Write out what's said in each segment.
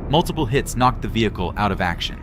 Multiple hits knocked the vehicle out of action.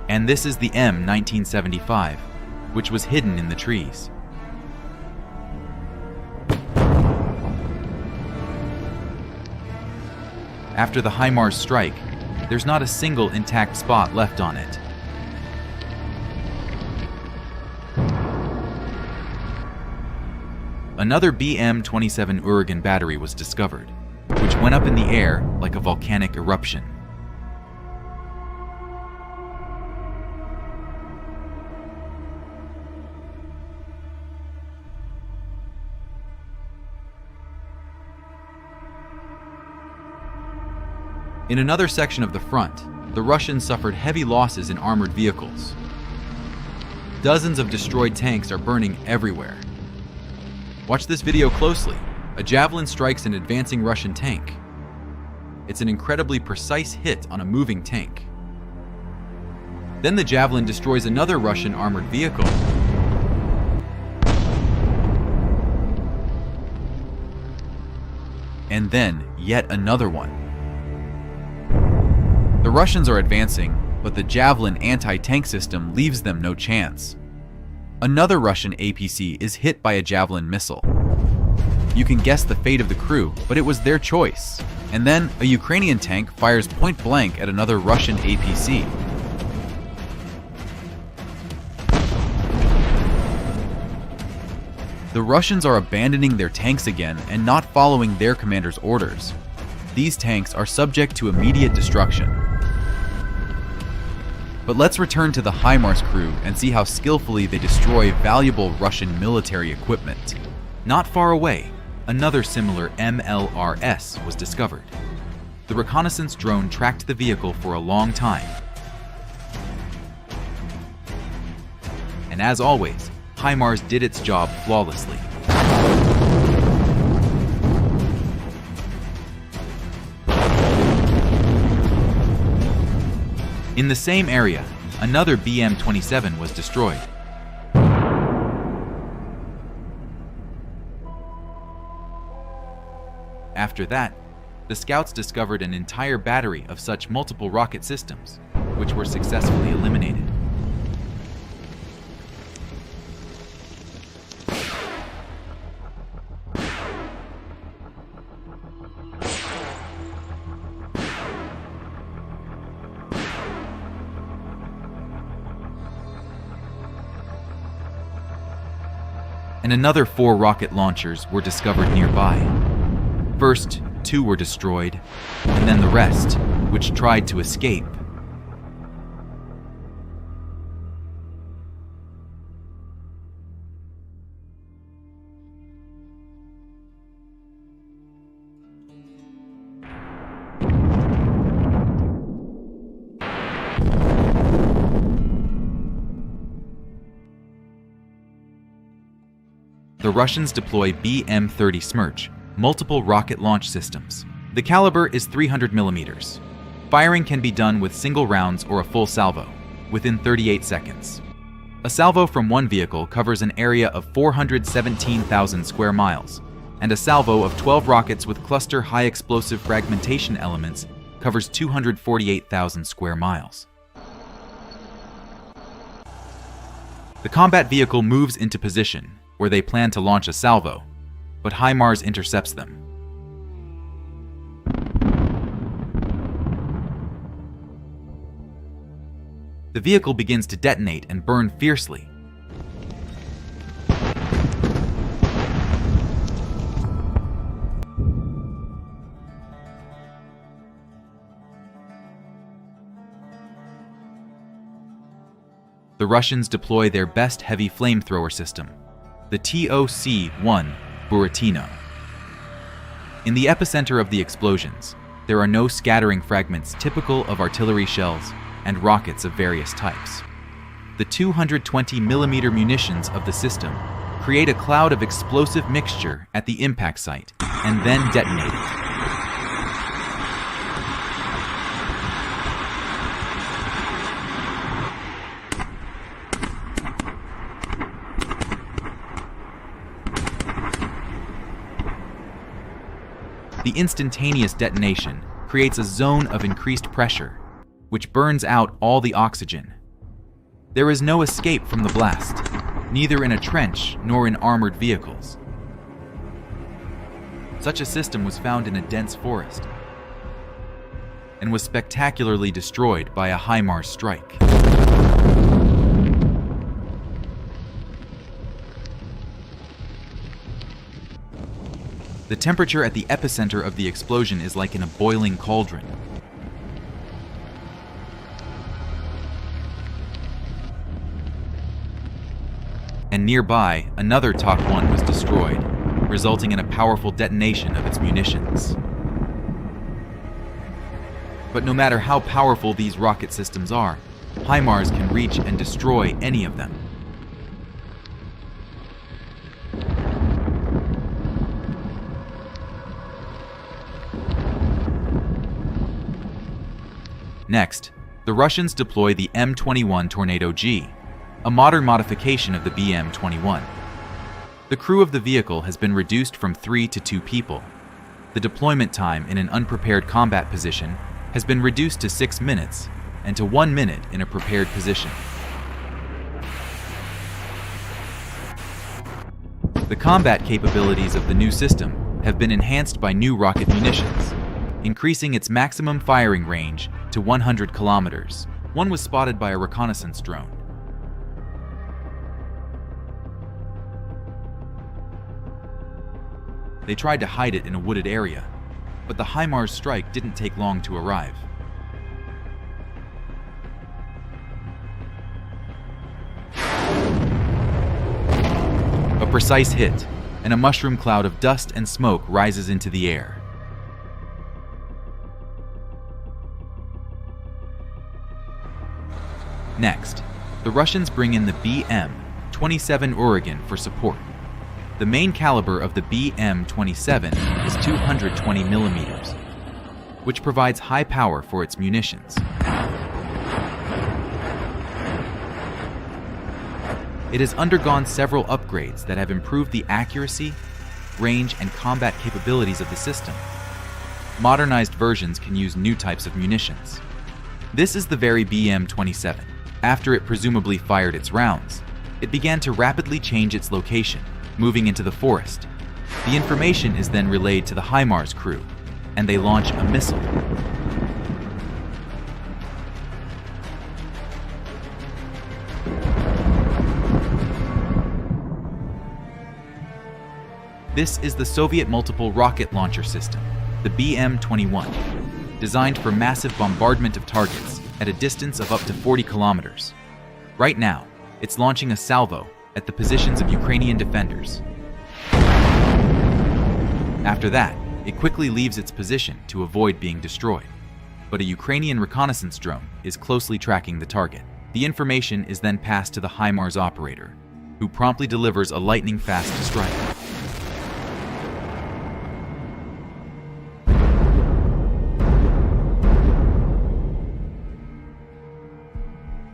And this is the M1975, which was hidden in the trees. After the HIMARS strike, there's not a single intact spot left on it. Another BM-27 Uragan battery was discovered, which went up in the air like a volcanic eruption. In another section of the front, the Russians suffered heavy losses in armored vehicles. Dozens of destroyed tanks are burning everywhere. Watch this video closely. A javelin strikes an advancing Russian tank. It's an incredibly precise hit on a moving tank. Then the javelin destroys another Russian armored vehicle. And then yet another one. The Russians are advancing, but the Javelin anti-tank system leaves them no chance. Another Russian APC is hit by a Javelin missile. You can guess the fate of the crew, but it was their choice. And then a Ukrainian tank fires point blank at another Russian APC. The Russians are abandoning their tanks again and not following their commander's orders. These tanks are subject to immediate destruction. But let's return to the HIMARS crew and see how skillfully they destroy valuable Russian military equipment. Not far away, another similar MLRS was discovered. The reconnaissance drone tracked the vehicle for a long time. And as always, HIMARS did its job flawlessly. In the same area, another BM-27 was destroyed. After that, the scouts discovered an entire battery of such multiple rocket systems, which were successfully eliminated. And another 4 rocket launchers were discovered nearby. First, 2 were destroyed, and then the rest, which tried to escape. The Russians deploy BM-30 Smerch, multiple rocket launch systems. The caliber is 300 millimeters. Firing can be done with single rounds or a full salvo, within 38 seconds. A salvo from one vehicle covers an area of 417,000 square miles, and a salvo of 12 rockets with cluster high explosive fragmentation elements covers 248,000 square miles. The combat vehicle moves into position, where they plan to launch a salvo, but HIMARS intercepts them. The vehicle begins to detonate and burn fiercely. The Russians deploy their best heavy flamethrower system, the TOC-1 Buratino. In the epicenter of the explosions, there are no scattering fragments typical of artillery shells and rockets of various types. The 220mm munitions of the system create a cloud of explosive mixture at the impact site and then detonate it. The instantaneous detonation creates a zone of increased pressure, which burns out all the oxygen. There is no escape from the blast, neither in a trench nor in armored vehicles. Such a system was found in a dense forest and was spectacularly destroyed by a HIMARS strike. The temperature at the epicenter of the explosion is like in a boiling cauldron. And nearby, another TOC 1 was destroyed, resulting in a powerful detonation of its munitions. But no matter how powerful these rocket systems are, HIMARS can reach and destroy any of them. Next, the Russians deploy the M21 Tornado G, a modern modification of the BM-21. The crew of the vehicle has been reduced from 3 to 2 people. The deployment time in an unprepared combat position has been reduced to 6 minutes and to 1 minute in a prepared position. The combat capabilities of the new system have been enhanced by new rocket munitions, increasing its maximum firing range to 100 kilometers. One was spotted by a reconnaissance drone. They tried to hide it in a wooded area, but the HIMARS strike didn't take long to arrive. A precise hit, and a mushroom cloud of dust and smoke rises into the air. Next, the Russians bring in the BM-27 Oregon for support. The main caliber of the BM-27 is 220 millimeters, which provides high power for its munitions. It has undergone several upgrades that have improved the accuracy, range, and combat capabilities of the system. Modernized versions can use new types of munitions. This is the very BM-27. After it presumably fired its rounds, it began to rapidly change its location, moving into the forest. The information is then relayed to the HIMARS crew, and they launch a missile. This is the Soviet multiple rocket launcher system, the BM-21, designed for massive bombardment of targets at a distance of up to 40 kilometers. Right now, it's launching a salvo at the positions of Ukrainian defenders. After that, it quickly leaves its position to avoid being destroyed. But a Ukrainian reconnaissance drone is closely tracking the target. The information is then passed to the HIMARS operator, who promptly delivers a lightning-fast strike.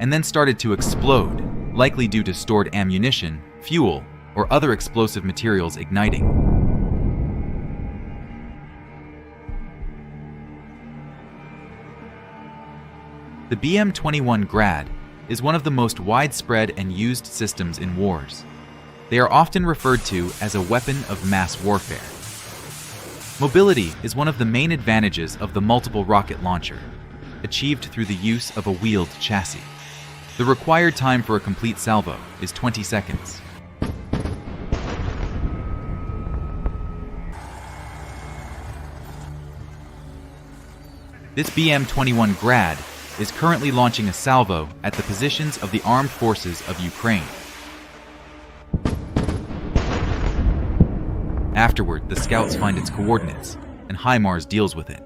And then started to explode, likely due to stored ammunition, fuel, or other explosive materials igniting. The BM-21 Grad is one of the most widespread and used systems in wars. They are often referred to as a weapon of mass warfare. Mobility is one of the main advantages of the multiple rocket launcher, achieved through the use of a wheeled chassis. The required time for a complete salvo is 20 seconds. This BM-21 Grad is currently launching a salvo at the positions of the armed forces of Ukraine. Afterward, the scouts find its coordinates, and HIMARS deals with it.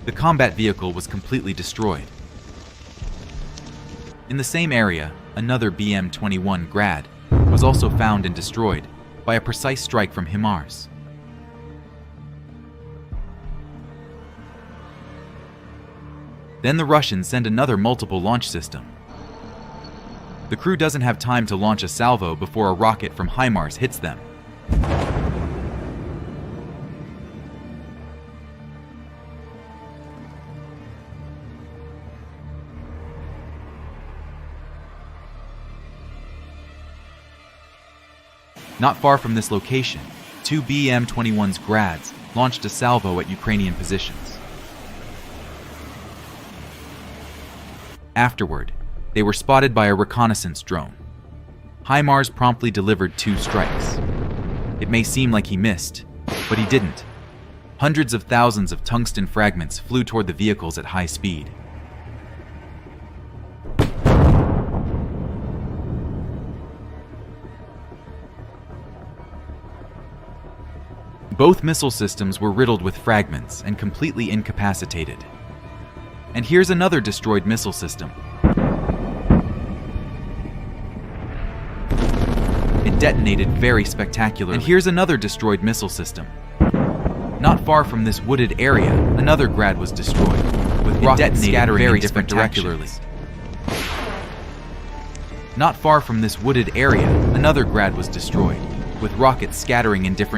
The combat vehicle was completely destroyed. In the same area, another BM-21 Grad was also found and destroyed by a precise strike from HIMARS. Then the Russians send another multiple launch system. The crew doesn't have time to launch a salvo before a rocket from HIMARS hits them. Not far from this location, 2 BM-21's Grads launched a salvo at Ukrainian positions. Afterward, they were spotted by a reconnaissance drone. HIMARS promptly delivered 2 strikes. It may seem like he missed, but he didn't. Hundreds of thousands of tungsten fragments flew toward the vehicles at high speed. Both missile systems were riddled with fragments and completely incapacitated. And here's another destroyed missile system. It detonated very spectacularly. And here's another destroyed missile system. Not far from this wooded area, another Grad was destroyed, with rockets scattering in different directions. Not far from this wooded area, another Grad was destroyed, with rockets scattering in different